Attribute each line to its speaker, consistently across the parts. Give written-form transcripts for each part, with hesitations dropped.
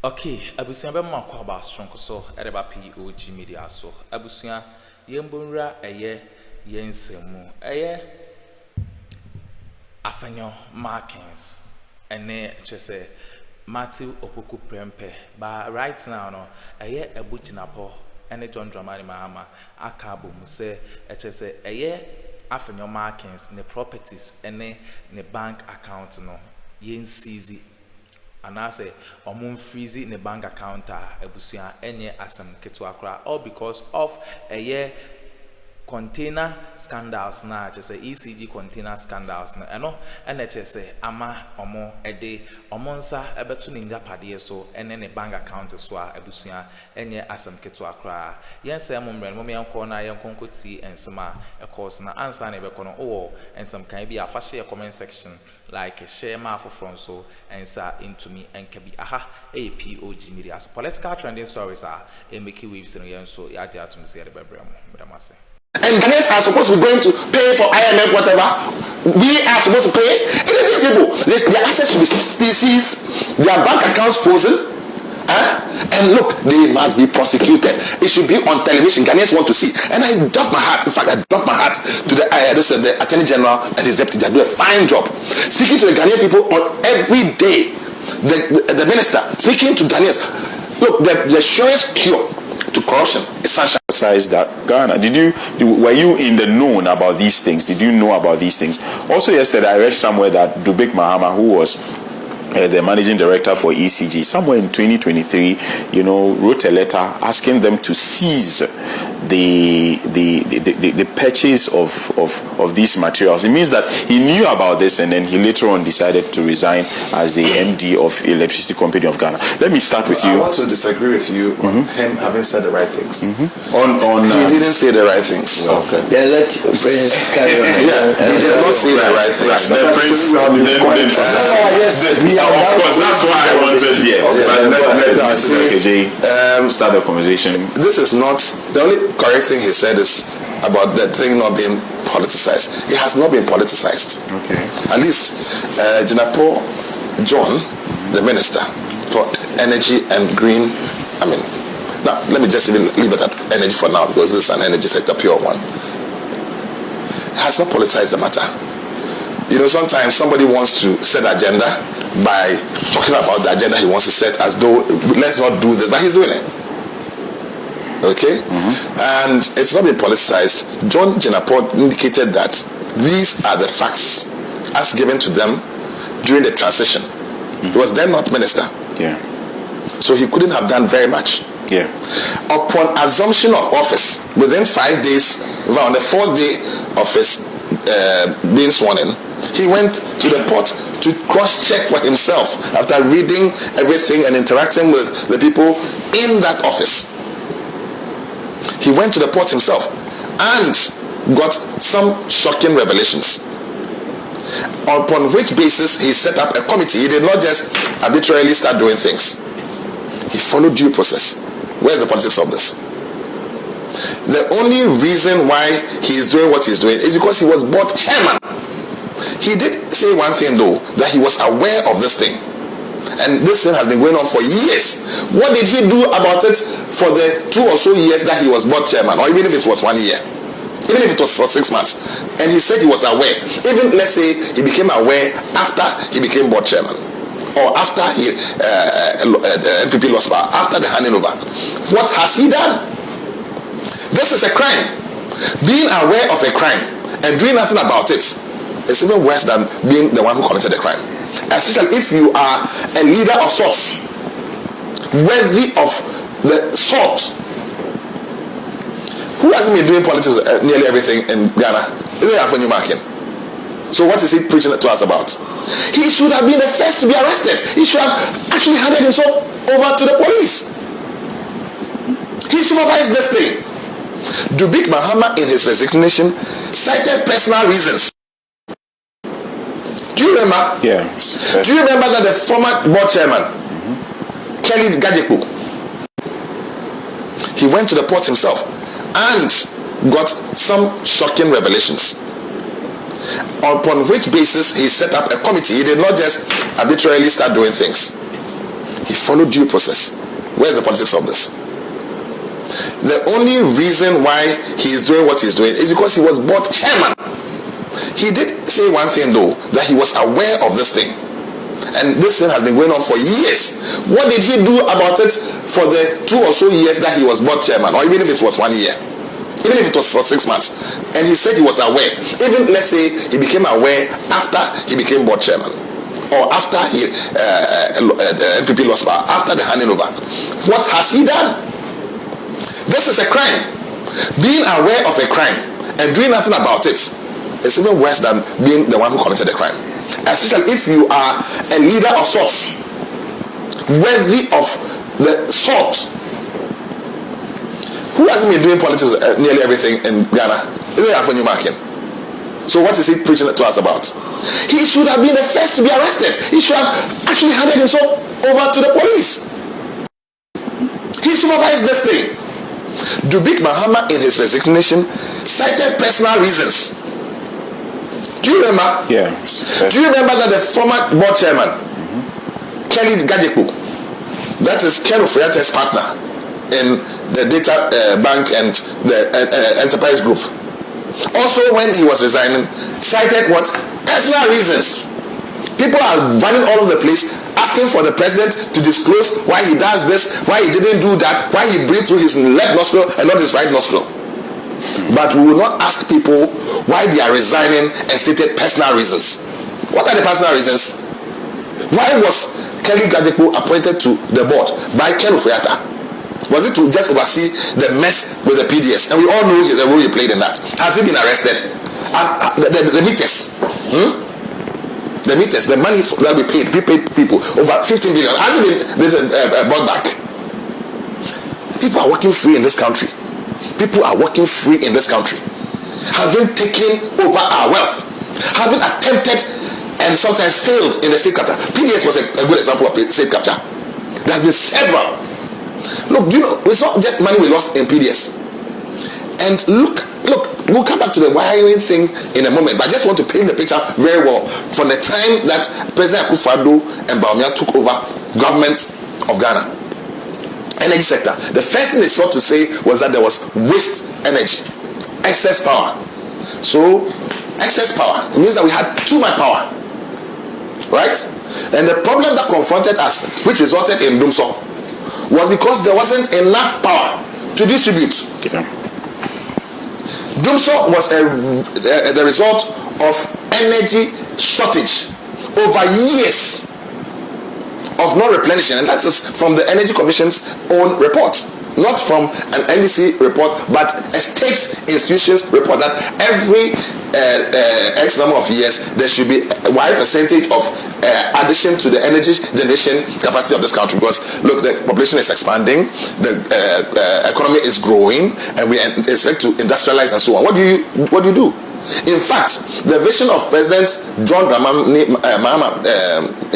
Speaker 1: Okay, abusia be ma kwa ba stronko so edeba POG Media so abusia yembonra eye yensemu eye Afenyo Markins ene chese Matthew Opoku Prempe but right now no eye ebu Jinapor ene John Dramani Mahama akabo mu se chese eye Afenyo Markins ne properties ene ne bank account no yensizi and I say freeze in the bank account ebusia enye asem ketu akra all because of a year container scandals na just say ECG container scandals na eno ene say ama omo ede omonsa ebetu ninja pade so ene ne bank account so a ebusia enye asem ketu akra yen say momre mo yanko na yanko ti ensema e course na answer na ebeko no o ensem kan bi afa share comment section like share ma for so answer into me and can be aha a POG Media so political trending stories are make waves in yen so ya dia to me say the bebrem say.
Speaker 2: And Ghanaians are supposed to be going to pay for IMF, whatever. We are supposed to pay. It is these people. Their assets should be seized, their bank accounts frozen. And look, they must be prosecuted. It should be on television. Ghanaians want to see. And I doff my hat. In fact, I doff my hat to the Attorney General and his deputy. They do a fine job. Speaking to the Ghanaian people on every day. The minister speaking to Ghanaians. Look, the surest cure to corruption is sunshine.
Speaker 3: That Ghana, were you in the known about these things? Did you know about these things? Also yesterday I read somewhere that Dubik Mahama, who was the managing director for ECG, somewhere in 2023, wrote a letter asking them to seize the purchase of these materials. It means that he knew about this and then he later on decided to resign as the MD of Electricity Company of Ghana. Let me start with you.
Speaker 2: I want to disagree with you on him having said the right things.
Speaker 3: He
Speaker 2: didn't say the right things.
Speaker 3: Okay.
Speaker 4: Yeah, let Prince carry on.
Speaker 2: He did not say the right things.
Speaker 3: The Prince, of course, that's why I wanted here. Start the conversation.
Speaker 2: This is not the only correct thing he said is about the thing not being politicized. It has not been politicized.
Speaker 3: Okay.
Speaker 2: At least Jinapor John, the minister for energy and green. Now let me just even leave it at energy for now because this is an energy sector pure one. Has not politicized the matter. Sometimes somebody wants to set agenda by talking about the agenda he wants to set as though let's not do this, but he's doing it. Okay? And it's not been politicized. John Jinapor indicated that these are the facts as given to them during the transition. He was then not minister.
Speaker 3: Yeah.
Speaker 2: So he couldn't have done very much.
Speaker 3: Yeah.
Speaker 2: Upon assumption of office, within 5 days, on the 4th day of his being sworn in, he went to the port to cross-check for himself after reading everything and interacting with the people in that office. He went to the port himself and got some shocking revelations, upon which basis he set up a committee. He did not just arbitrarily start doing things. He followed due process. Where's the politics of this? The only reason why he is doing what he's doing is because he was board chairman. He did say one thing though, that he was aware of this thing. And this thing has been going on for years. What did he do about it for the 2 or so years that he was board chairman, or even if it was 1 year, even if it was for 6 months? And he said he was aware. Even let's say he became aware after he became board chairman, or after the NPP lost power, after the handing over. What has he done? This is a crime. Being aware of a crime and doing nothing about it is even worse than being the one who committed the crime. Especially if you are a leader of sorts, worthy of the sort. Who hasn't been doing politics nearly everything in Ghana? Isn't it Afenyo Markin? So what is he preaching to us about? He should have been the first to be arrested. He should have actually handed himself over to the police. He supervised this thing. Dubik Mahama in his resignation cited personal reasons. Do you remember?
Speaker 3: Yeah.
Speaker 2: Do you remember that the former board chairman, Kelly Gajepo, he went to the port himself and got some shocking revelations, upon which basis he set up a committee. He did not just arbitrarily start doing things. He followed due process. Where's the politics of this? The only reason why he is doing what he's doing is because he was board chairman. He did say one thing though, that he was aware of this thing. And this thing has been going on for years. What did he do about it for the 2 or so years that he was board chairman, or even if it was 1 year? Even if it was for 6 months? And he said he was aware. Even, let's say, he became aware after he became board chairman, or after the NPP lost power, after the handing over. What has he done? This is a crime. Being aware of a crime and doing nothing about it is even worse than being the one who committed the crime. Especially if you are a leader of sorts, worthy of the sort. Who hasn't been doing politics nearly everything in Ghana? Isn't it Afenyo Markin? So what is he preaching to us about? He should have been the first to be arrested. He should have actually handed himself over to the police. He supervised this thing. Dubik Mahama in his resignation cited personal reasons. Do you remember?
Speaker 3: Yeah.
Speaker 2: Do you remember that the former board chairman, Kelly Gadekpo, that is Ken Frěěze's partner in the data bank and the enterprise group, also when he was resigning, cited what? Personal reasons. People are running all over the place asking for the president to disclose why he does this, why he didn't do that, why he breathed through his left nostril and not his right nostril. But we will not ask people why they are resigning and stated personal reasons. What are the personal reasons? Why was Kelly Gadekpo appointed to the board by Ken Frěěze? Was it to just oversee the mess with the PDS? And we all know the role he played in that. Has he been arrested? The meters. The meters, the money that we paid, prepaid people, over 15 billion. Has it been brought back? People are working free in this country. People are working free in this country, having taken over our wealth, having attempted and sometimes failed in the state capture. PDS was a good example of state capture. There has been several. Look, do you know, it's not just money we lost in PDS. And look, we'll come back to the wiring thing in a moment, but I just want to paint the picture very well from the time that President Akuffo and Bawumia took over government of Ghana. Energy sector. The first thing they sought to say was that there was waste energy, excess power. So, excess power, it means that we had too much power, right? And the problem that confronted us, which resulted in Dumso, was because there wasn't enough power to distribute.
Speaker 3: Yeah.
Speaker 2: Dumso was the result of energy shortage over years of non-replenishing, and that is from the Energy Commission's own report, not from an NDC report, but a state institution's report, that every X number of years there should be a wide percentage of addition to the energy generation capacity of this country, because look, the population is expanding, the economy is growing, and we expect to industrialize and so on. What do you do? In fact, the vision of President John Mahama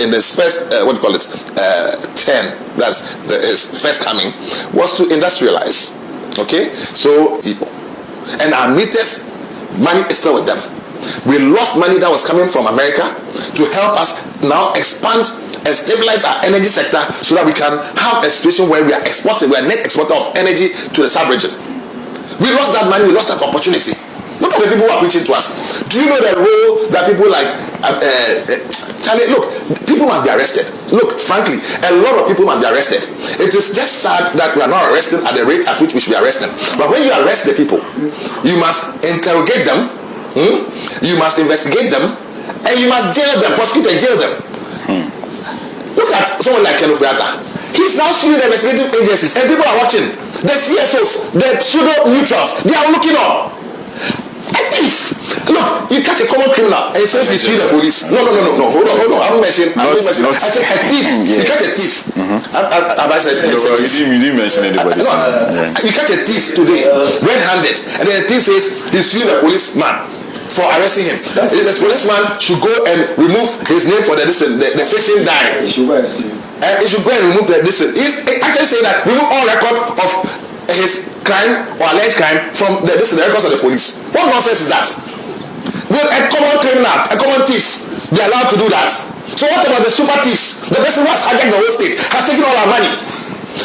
Speaker 2: in his first, term, that's his first coming, was to industrialize. Okay? So, people. And our meters, money is still with them. We lost money that was coming from America to help us now expand and stabilize our energy sector so that we can have a situation where we are exporting, we are net exporter of energy to the sub-region. We lost that money, we lost that opportunity. Look at the people who are preaching to us. Do you know the role that people like Charlie? Look, people must be arrested. Look, frankly, a lot of people must be arrested. It is just sad that we are not arresting at the rate at which we should be arresting. But when you arrest the people, you must interrogate them, you must investigate them, and you must jail them, prosecute and jail them. Look at someone like Ken Frěěze. He's now suing the investigative agencies, and people are watching. The CSOs, the pseudo-neutrals, they are looking on. A thief. Look, you catch a common criminal and he says he's with the police. No. Hold on. I haven't mentioned. I said a thief. Yeah. You catch a thief. Have I said a thief?
Speaker 3: You didn't mention anybody.
Speaker 2: You catch a thief today, red-handed, and then the thief says he's with the policeman for arresting him. The policeman should go and remove his name for the station die. He should go and remove the listen. He's actually saying that remove all record of his crime or alleged crime from the records of the police. What nonsense is that? Will a common criminal, a common thief, be allowed to do that? So what about the super thieves? The person who has hijacked the whole state, has taken all our money.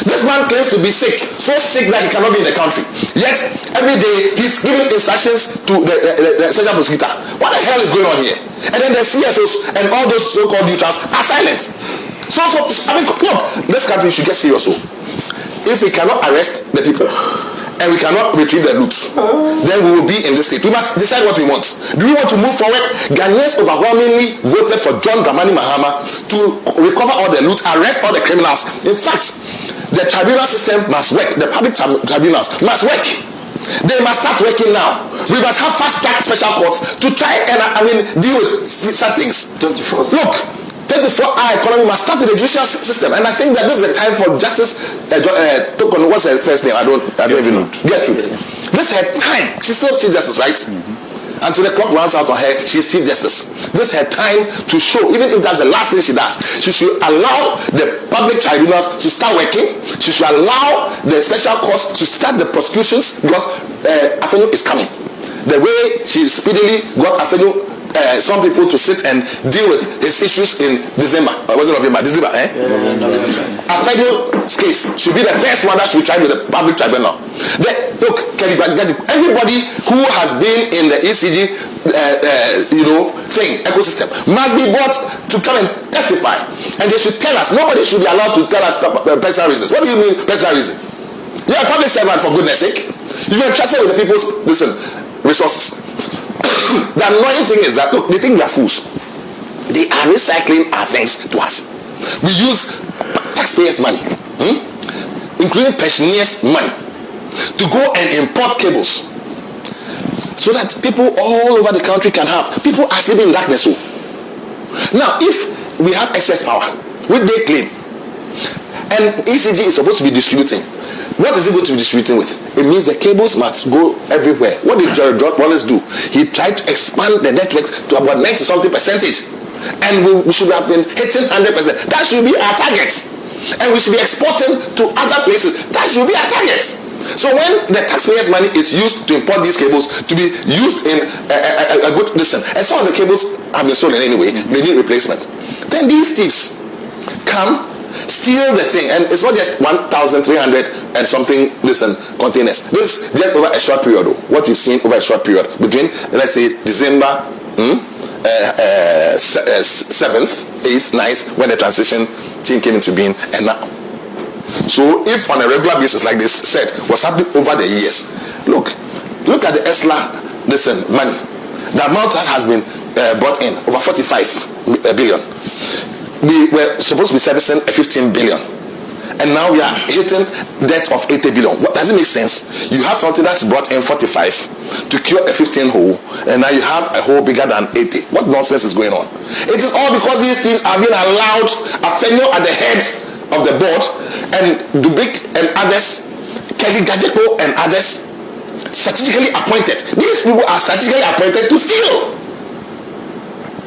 Speaker 2: This man claims to be sick, so sick that he cannot be in the country. Yet every day he's giving instructions to the special prosecutor. What the hell is going on here? And then the CSOs and all those so-called neutrals are silent. So I mean, look, this country should get serious. If we cannot arrest the people and we cannot retrieve the loot, then we will be in this state. We must decide what we want. Do we want to move forward? Ghanaians overwhelmingly voted for John Dramani Mahama to recover all the loot, arrest all the criminals. In fact, the tribunal system must work. The public tribunals must work. They must start working now. We must have fast-track special courts to try and deal with such things. Look, 24-hour economy must start with the judicial system, and I think that this is the time for Justice what's her first name? I don't even know. Gertrude. This is her time. She's still Chief Justice, right? Until the clock runs out on her, she's Chief Justice. This is her time to show, even if that's the last thing she does, she should allow the public tribunals to start working. She should allow the special courts to start the prosecutions, because Afenyo is coming. The way she speedily got Afenyo, some people to sit and deal with his issues in December. Was it November? December, Afenyo's case should be the first one that should be tried with the public tribunal. Look, everybody who has been in the ECG ecosystem must be brought to come and testify, and they should tell us. Nobody should be allowed to tell us personal reasons. What do you mean personal reason? You're a public servant, for goodness sake. You're entrusted with the people's resources. The annoying thing is that, look, they think we are fools. They are recycling our things to us. We use taxpayers' money, including pensioners' money, to go and import cables so that people all over the country can have. People are sleeping in darkness. Now, if we have excess power, which they claim, and ECG is supposed to be distributing, what is it going to be distributing with? It means the cables must go everywhere. What did George Wallace do? He tried to expand the network to about 90-something percentage, and we should have been hitting 100%. That should be our target, and we should be exporting to other places. That should be our target. So when the taxpayers' money is used to import these cables to be used in a good listen, and some of the cables have been stolen anyway, they need replacement, then these thieves come, steal the thing, and it's not just 1,300 and something containers. This is just over a short period. What you've seen over a short period between, let's say, December 7th, 8th, 9th, when the transition team came into being, and now. So if on a regular basis, like they said, what's happening over the years, look at the ESLA money. The amount that has been brought in, over 45 billion. We were supposed to be servicing a 15 billion, and now we are hitting debt of 80 billion. What does it make sense? You have something that's brought in 45 to cure a 15 hole, and now you have a hole bigger than 80. What nonsense is going on? It is all because these things are being allowed. Afenyo at the head of the board, and Dubik and others, Kelly Gajeko and others, strategically appointed. These people are strategically appointed to steal.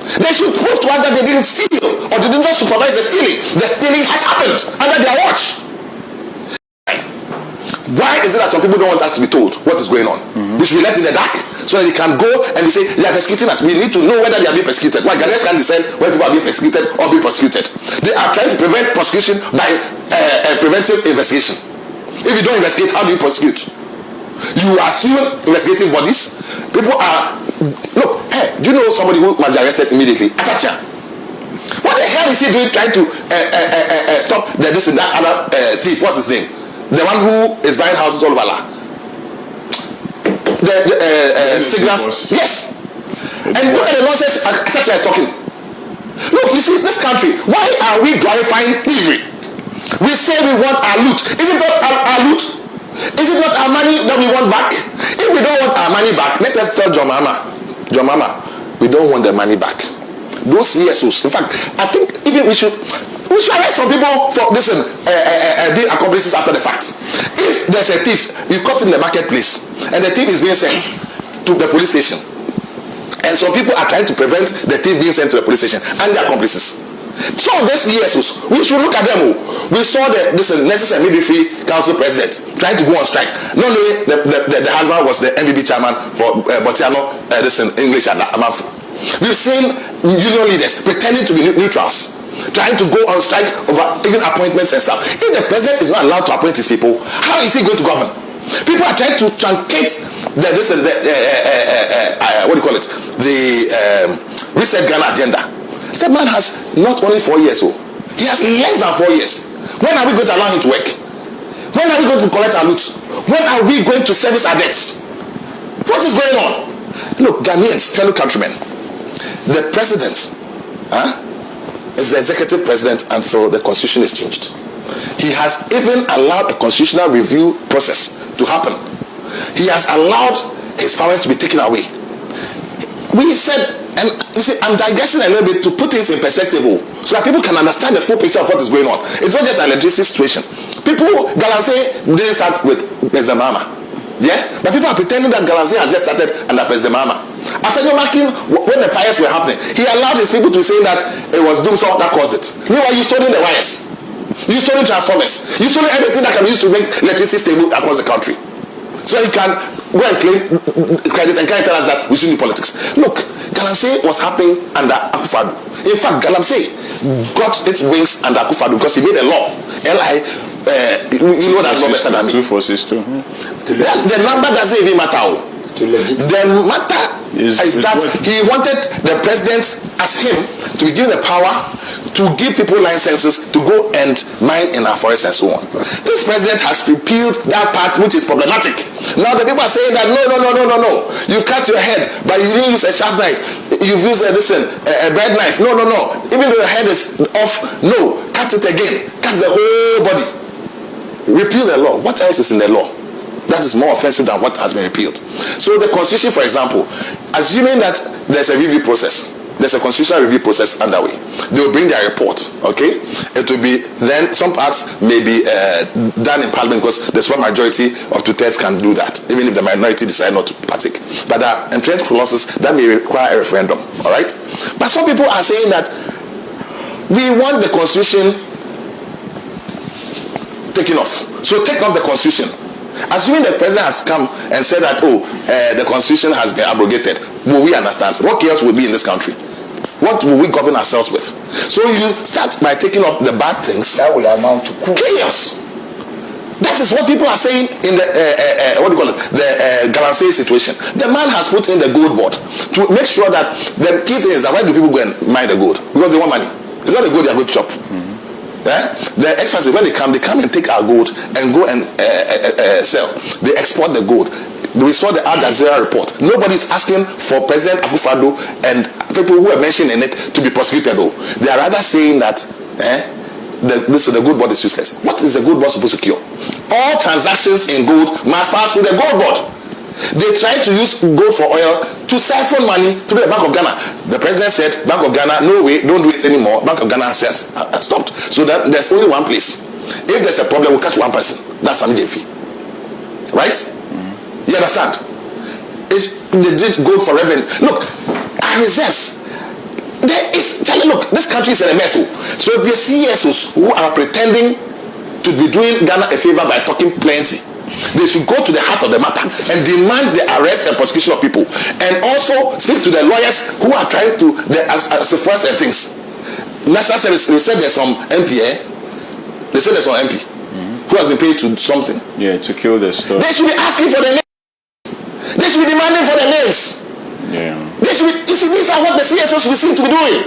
Speaker 2: They should prove to us that they didn't steal, or they did not supervise the stealing. The stealing has happened under their watch. Why is it that some people don't want us to be told what is going on? We should be left in the dark so that they can go and they say they are persecuting us. We need to know whether they are being persecuted. Why Ghanaians can't decide whether people are being persecuted or being prosecuted. They are trying to prevent prosecution by preventive investigation. If you don't investigate, how do you prosecute? You assume investigative bodies. People are, look, hey, do you know somebody who must be arrested immediately? Atacha. What the hell is he doing trying to stop that other thief? What's his name? The one who is buying houses all over. The signals. Yes. And look at the nonsense Atacha is talking. Look, you see, this country, why are we glorifying thievery? We say we want our loot. Is it not our loot? Is it not our money that we want back? If we don't want our money back, let us tell John Mama, we don't want the money back. Those CSOs, in fact, I think even we should arrest some people for being accomplices after the fact. If there's a thief, you caught in the marketplace, and the thief is being sent to the police station, and some people are trying to prevent the thief being sent to the police station, and the accomplices. Some of these CSOs, we should look at them. We saw the Nurses and Midwifery Council president trying to go on strike. Not only the husband was the MBB chairman for Botiano, English and Amanfu. We've seen union leaders pretending to be neutrals, trying to go on strike over even appointments and stuff. If the president is not allowed to appoint his people, how is he going to govern? People are trying to truncate the Reset Ghana agenda. The man has not only 4 years, he has less than 4 years. When are we going to allow him to work? When are we going to collect our loot? When are we going to service our debts? What is going on? Look, Ghanaians, fellow countrymen, the president is the executive president until the constitution is changed. He has even allowed a constitutional review process to happen. He has allowed his powers to be taken away. We said, and you see, I'm digressing a little bit to put things in perspective so that people can understand the full picture of what is going on. It's not just an electricity situation. People, Galamsey didn't start with President Mahama. Yeah? But people are pretending that Galamsey has just started under President Mahama. Afenyo Markin, when the fires were happening, he allowed his people to say that it was Doomsaw that caused it. Meanwhile, you stolen the wires. You stolen transformers. You stolen everything that can be used to make electricity stable across the country. So you can go and claim credit and can't tell us that we shouldn't do politics. Look, Galamsey was happening under Akuffo. In fact, Galamsey got its wings under Akuffo because he made a law. You know that law better than me.
Speaker 3: 246 too.
Speaker 2: The number doesn't even matter. The matter is that he wanted the president as him to be given the power to give people licenses to go and mine in our forests and so on. This president has repealed that part which is problematic. Now the people are saying that no. You've cut your head, but you didn't use a sharp knife. You've used a bread knife. No. Even though the head is off, no. Cut it again. Cut the whole body. Repeal the law. What else is in the law that is more offensive than what has been repealed? So the constitution, for example, assuming that there's a review process, there's a constitutional review process underway, they will bring their report, okay? It will be, then some parts may be done in parliament because the small majority of 2/3 can do that, even if the minority decide not to partake. But there are entrenched clauses that may require a referendum, all right? But some people are saying that we want the constitution taken off. So take off the constitution. Assuming the president has come and said that, the constitution has been abrogated, will we understand? What chaos will be in this country? What will we govern ourselves with? So you start by taking off the bad things.
Speaker 4: That will amount to
Speaker 2: chaos. That is what people are saying in the the Galamsey situation. The man has put in the gold board to make sure that the key thing is that why do people go and mine the gold? Because they want money. It's not the gold they are going to chop. The experts, when they come and take our gold and go and sell. They export the gold. We saw the Al Jazeera report. Nobody is asking for President Akuffo and people who are mentioned in it to be prosecuted. They are rather saying that the gold board is useless. What is the gold board supposed to cure? All transactions in gold must pass through the gold board. They tried to use gold for oil to siphon money to the Bank of Ghana. The president said, Bank of Ghana, no way, don't do it anymore. Bank of Ghana says, stopped. So that there's only one place. If there's a problem, we'll catch one person. That's Sam Jefi. Right? You understand? They did gold for revenue. Look, our reserves. Look, this country is in a mess. So the CSOs who are pretending to be doing Ghana a favor by talking plenty, they should go to the heart of the matter and demand the arrest and prosecution of people, and also speak to the lawyers who are trying to suppress things. National Service, they said there's some MP. They said there's some MP who has been paid to something. Yeah, to kill the stuff. They should be asking for the names. They should be demanding for the names. Yeah. They should be, you see, these are what the CSO should be seen to be doing.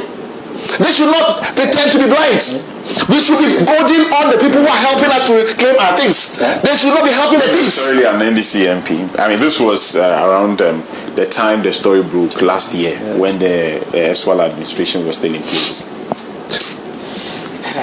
Speaker 2: They should not pretend to be blind. We should be goading on the people who are helping us to claim our things. They should not be helping the thieves.
Speaker 3: Sorry, an NDC MP. I mean, this was around the time the story broke last year, when the Eswal administration was still in place.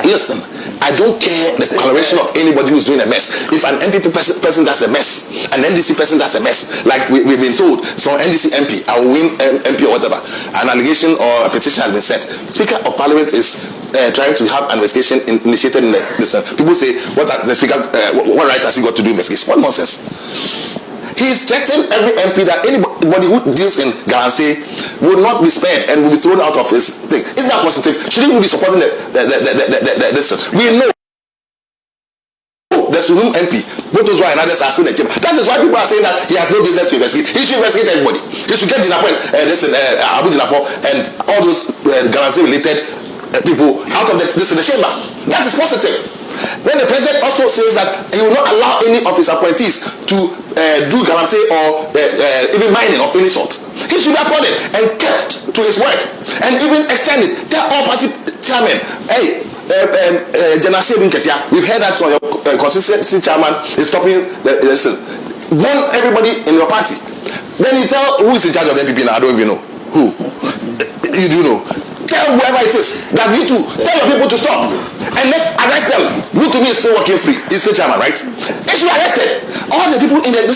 Speaker 2: Listen, I don't care the coloration of anybody who's doing a mess. If an MPP person does a mess, an NDC person does a mess, like we've been told, so NDC MP, I will win MP or whatever, an allegation or a petition has been sent. Speaker of Parliament is trying to have an investigation initiated in the people say, what right has he got to do investigation? What nonsense. He's threatened every MP that anybody who deals in Galamsey will not be spared and will be thrown out of his thing. Isn't that positive? Shouldn't we be supporting this? We know the Suhum MP Both those who are in others are still in the chamber. That is why people are saying that he has no business to investigate. He should investigate everybody. He should get Jinapor, Abu Jinapor, and all those Galamsey related people out of the chamber. That is positive. Then the president also says that he will not allow any of his appointees to do Galamsey or even mining of any sort. He should be applauded and kept to his word, and even extended. Tell all party chairmen, hey. We've heard that from your constituency chairman is stopping warn everybody in your party. Then you tell who is in charge of the NPP now. I don't even know who. You do know. Tell whoever it is that you too tell your people to stop and let's arrest them. Who to me is still working free. He's still chairman, right? They should be arrested. All the people in the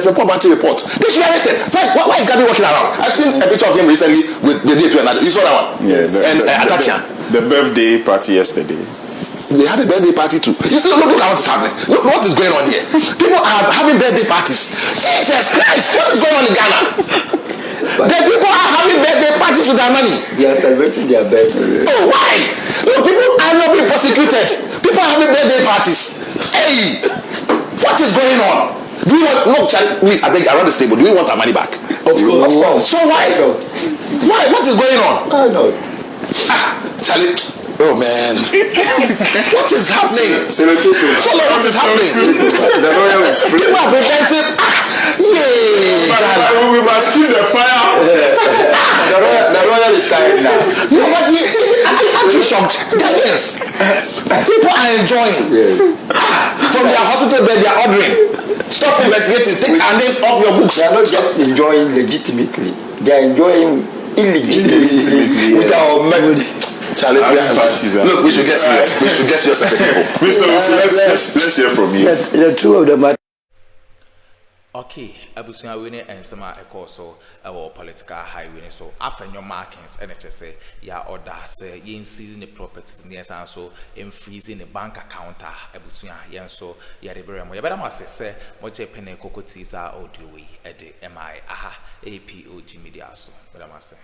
Speaker 2: report party report, they should be arrested. First, why is Gabi walking around? I've seen a picture of him recently with the day to another. You saw that one? Yeah.
Speaker 3: The birthday party yesterday.
Speaker 2: They had a birthday party too. Look at what is happening. Look what is going on here. People are having birthday parties. Jesus Christ, what is going on in Ghana? The people are having birthday parties with their money.
Speaker 4: They are celebrating their birthday.
Speaker 2: Oh, why? Look, people are not being prosecuted. People are having birthday parties. Hey, what is going on? Do we want? No, Charlie, please, I beg you, around this table. Do we want our money back?
Speaker 4: Of course.
Speaker 2: So why? Why? What is going on?
Speaker 4: I know.
Speaker 2: Charlie, oh man, what is happening? So what is happening?
Speaker 3: The royal is free.
Speaker 2: People are preventing.
Speaker 3: We must keep the fire.
Speaker 4: The royal is tired now.
Speaker 2: No, but I'm too shocked. Yes, people are enjoying.
Speaker 4: Yes.
Speaker 2: From their hospital bed, they are ordering. Stop investigating. Take our names off your books.
Speaker 4: They are not just enjoying legitimately. They are enjoying illegitimately with our money.
Speaker 2: Charlie, look, we should get serious. We should get serious as a people.
Speaker 3: Mr. let's hear from you.
Speaker 4: The two of them are.
Speaker 1: Okay, abusunya wini ensema ekoso ewo political highway so Afenyo Markins NHS ya order say yin seizing the properties near so in freezing the bank account abusunya yen so ya de beremo ya bedam say moje pene kokoti sa audio we e de MI POG Media so bedam say